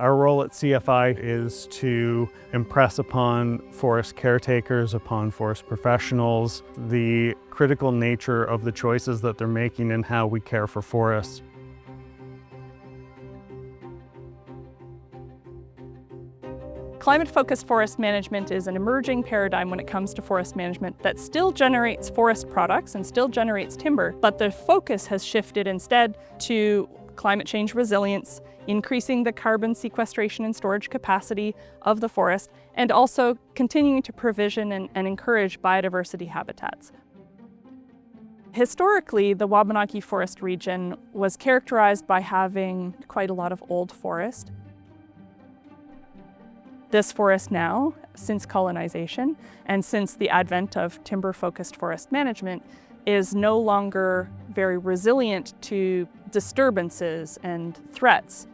Our role at CFI is to impress upon forest caretakers, upon forest professionals, the critical nature of the choices that they're making and how we care for forests. Climate-focused forest management is an emerging paradigm when it comes to forest management that still generates forest products and still generates timber, but the focus has shifted instead to climate change resilience, increasing the carbon sequestration and storage capacity of the forest, and also continuing to provision and encourage biodiversity habitats. Historically, the Wabanaki forest region was characterized by having quite a lot of old forest. This forest now, since colonization and since the advent of timber-focused forest management, is no longer very resilient to disturbances and threats.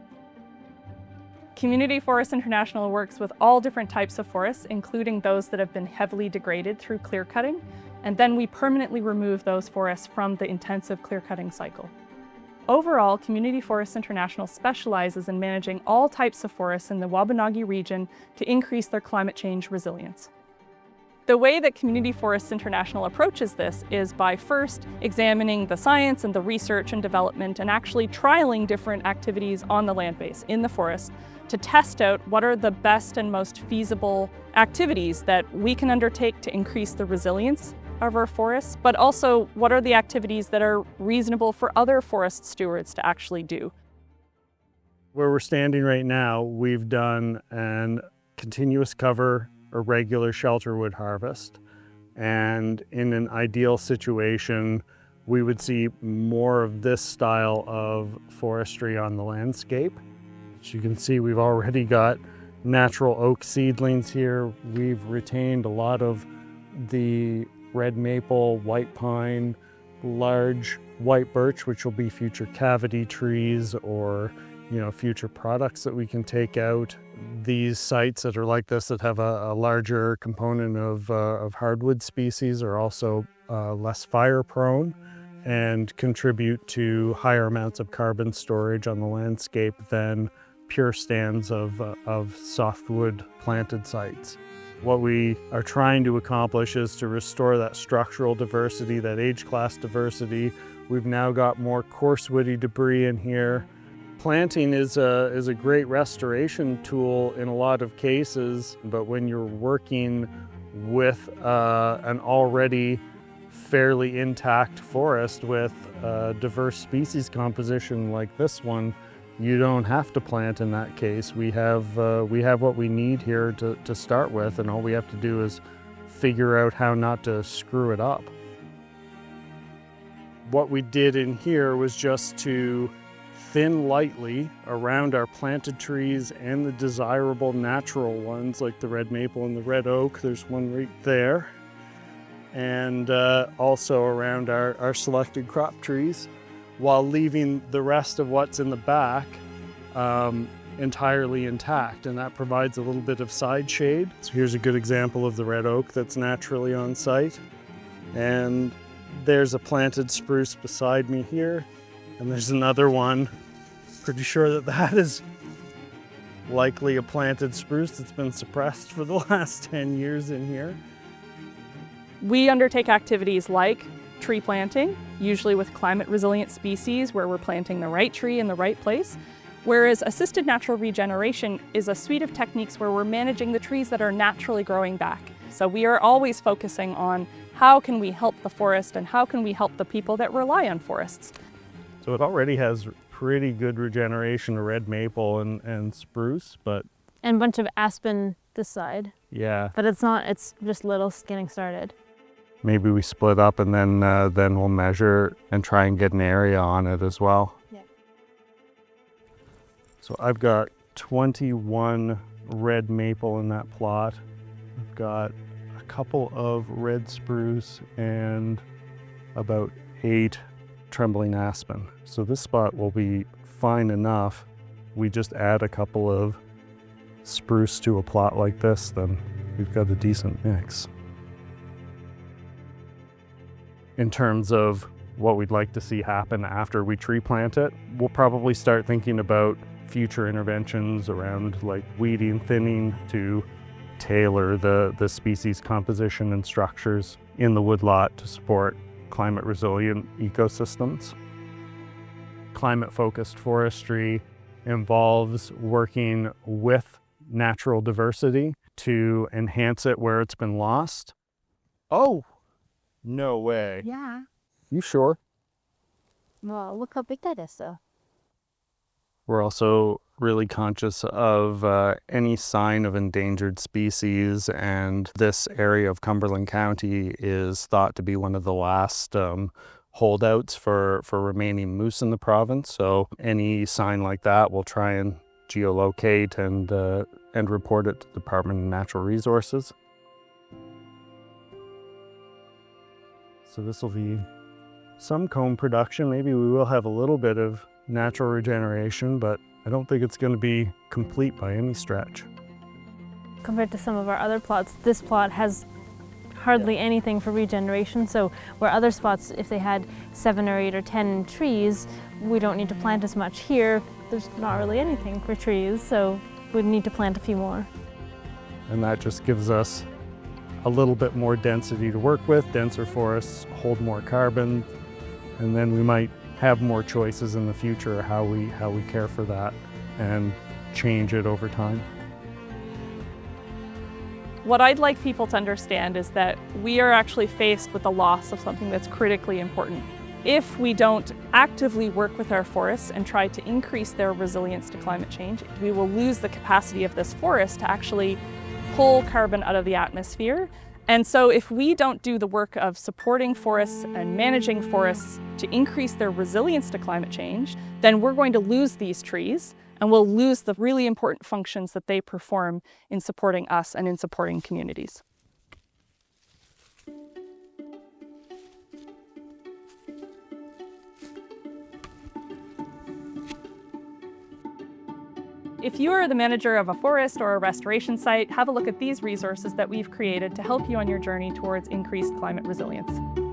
Community Forests International works with all different types of forests, including those that have been heavily degraded through clear-cutting, and then we permanently remove those forests from the intensive clear-cutting cycle. Overall, Community Forests International specializes in managing all types of forests in the Wabanaki region to increase their climate change resilience. The way that Community Forests International approaches this is by first examining the science and the research and development and actually trialing different activities on the land base in the forest to test out what are the best and most feasible activities that we can undertake to increase the resilience of our forests, but also what are the activities that are reasonable for other forest stewards to actually do. Where we're standing right now, we've done an continuous cover or regular shelterwood harvest. And in an ideal situation, we would see more of this style of forestry on the landscape. As you can see, we've already got natural oak seedlings here. We've retained a lot of the red maple, white pine, large white birch, which will be future cavity trees or future products that we can take out. These sites that are like this that have a larger component of hardwood species are also less fire prone and contribute to higher amounts of carbon storage on the landscape than pure stands of softwood planted sites. What we are trying to accomplish is to restore that structural diversity, that age class diversity. We've now got more coarse woody debris in here. Planting is a great restoration tool in a lot of cases, but when you're working with an already fairly intact forest with a diverse species composition like this one, you don't have to plant in that case. We have what we need here to start with, and all we have to do is figure out how not to screw it up. What we did in here was just to thin lightly around our planted trees and the desirable natural ones like the red maple and the red oak. There's one right there. And also around our selected crop trees, while leaving the rest of what's in the back entirely intact, and that provides a little bit of side shade. So here's a good example of the red oak that's naturally on site. And there's a planted spruce beside me here, and there's another one. Pretty sure that is likely a planted spruce that's been suppressed for the last 10 years in here. We undertake activities like tree planting, usually with climate resilient species where we're planting the right tree in the right place, whereas assisted natural regeneration is a suite of techniques where we're managing the trees that are naturally growing back. So we are always focusing on how can we help the forest and how can we help the people that rely on forests. So it already has pretty good regeneration of red maple and spruce, and a bunch of aspen this side. Yeah. But it's just little getting started. Maybe we split up and then we'll measure and try and get an area on it as well. Yeah. So I've got 21 red maple in that plot. I've got a couple of red spruce and about 8 trembling aspen. So this spot will be fine enough. We just add a couple of spruce to a plot like this, then we've got a decent mix. In terms of what we'd like to see happen after we tree plant it, we'll probably start thinking about future interventions around like weeding, thinning to tailor the species composition and structures in the woodlot to support climate resilient ecosystems. Climate-focused forestry involves working with natural diversity to enhance it where it's been lost. Oh, no way. Yeah. You sure? Well, look how big that is, though. We're also really conscious of any sign of endangered species, and this area of Cumberland County is thought to be one of the last holdouts for remaining moose in the province. So any sign like that, we'll try and geolocate and report it to the Department of Natural Resources. So this will be some comb production. Maybe we will have a little bit of natural regeneration, but I don't think it's going to be complete by any stretch. Compared to some of our other plots, this plot has hardly anything for regeneration. So where other spots, if they had 7 or 8 or 10 trees, we don't need to plant as much. Here, there's not really anything for trees, so we'd need to plant a few more. And that just gives us a little bit more density to work with. Denser forests hold more carbon, and then we might have more choices in the future how we care for that and change it over time. What I'd like people to understand is that we are actually faced with the loss of something that's critically important. If we don't actively work with our forests and try to increase their resilience to climate change, we will lose the capacity of this forest to actually pull carbon out of the atmosphere. And so if we don't do the work of supporting forests and managing forests to increase their resilience to climate change, then we're going to lose these trees and we'll lose the really important functions that they perform in supporting us and in supporting communities. If you are the manager of a forest or a restoration site, have a look at these resources that we've created to help you on your journey towards increased climate resilience.